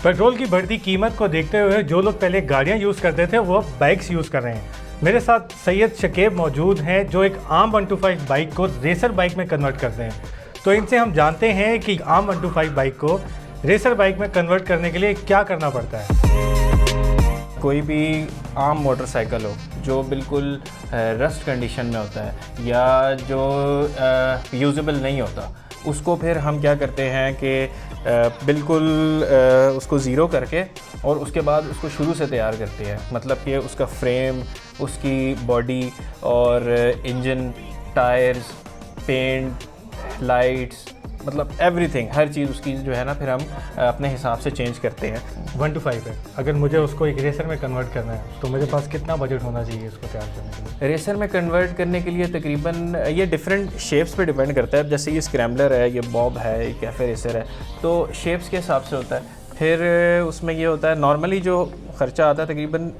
Petrol की बढ़ती कीमत को देखते हुए जो लोग पहले गाड़ियां यूज़ करते थे वो अब बाइक्स यूज़ कर रहे हैं। मेरे साथ सैयद शकीब मौजूद हैं जो एक आम 125 बाइक को रेसर बाइक में कन्वर्ट करते हैं। तो इनसे हम जानते हैं कि आम 125 बाइक को रेसर बाइक में कन्वर्ट करने के लिए क्या करना पड़ता है। कोई भी आम मोटरसाइकिल हो जो बिल्कुल रस्ट कंडीशन में होता है या जो यूजेबल नहीं होता, उसको फिर हम क्या करते हैं कि बिल्कुल उसको ज़ीरो करके और उसके बाद उसको शुरू से तैयार करते हैं। मतलब कि उसका फ्रेम, उसकी बॉडी और इंजन, टायर्स, पेंट, लाइट्स, मतलब एवरीथिंग, हर चीज़ उसकी जो है ना फिर हम अपने हिसाब से चेंज करते हैं। 125 है, अगर मुझे उसको एक रेसर में कन्वर्ट करना है तो मेरे पास कितना बजट होना चाहिए इसको तैयार करने के लिए? रेसर में कन्वर्ट करने के लिए तकरीबन ये डिफरेंट शेप्स पे डिपेंड करता है। जैसे ये स्क्रैम्बलर है, ये बॉब है, ये कैफ़े रेसर है, तो शेप्स के हिसाब से होता है। फिर उसमें ये होता है नॉर्मली जो ख़र्चा आता है तकरीबन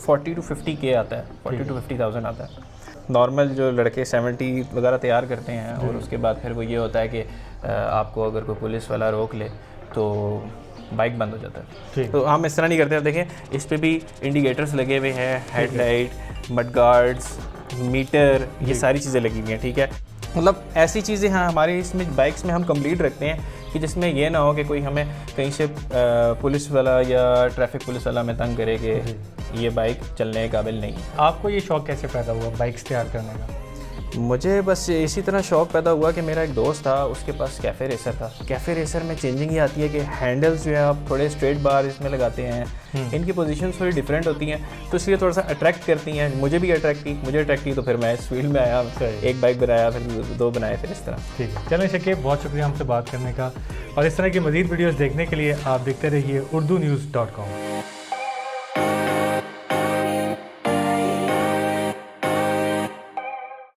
40 to 50K आता है, 40 to 50,000 आता है। नॉर्मल जो लड़के 70 वगैरह तैयार करते हैं और उसके बाद फिर वो ये होता है कि आपको अगर कोई पुलिस वाला रोक ले तो बाइक बंद हो जाता है। तो हम इस तरह नहीं करते हैं। देखें, इस पे भी इंडिकेटर्स लगे हुए हैं, हेडलाइट, मड गार्ड्स, मीटर, ये सारी चीज़ें लगी हुई हैं। ठीक है, मतलब ऐसी चीज़ें हैं हमारे इसमें बाइक्स में हम कंप्लीट रखते हैं कि जिसमें ये ना हो कि कोई हमें कहीं से पुलिस वाला या ट्रैफिक पुलिस वाला हमें तंग करे कि ये बाइक चलने के काबिल नहीं। आपको ये शौक़ कैसे पैदा हुआ बाइक्स तैयार करने का? मुझे बस इसी तरह शौक़ पैदा हुआ कि मेरा एक दोस्त था, उसके पास कैफ़े रेसर था। कैफ़े रेसर में चेंजिंग ये आती है कि हैंडल्स जो है आप थोड़े स्ट्रेट बार इसमें लगाते हैं, इनकी पोजीशन थोड़ी डिफरेंट होती हैं, तो इसलिए थोड़ा सा अट्रैक्ट करती हैं। मुझे अट्रैक्ट की तो फिर मैं इस फील्ड में आया। एक बाइक बनाया, फिर 2 बनाए, फिर इस तरह। ठीक है, चलें शकीब, बहुत शुक्रिया हमसे बात करने का, और इस तरह की मज़ीद वीडियोज़ देखने के लिए आप देखते रहिए urdunews.com।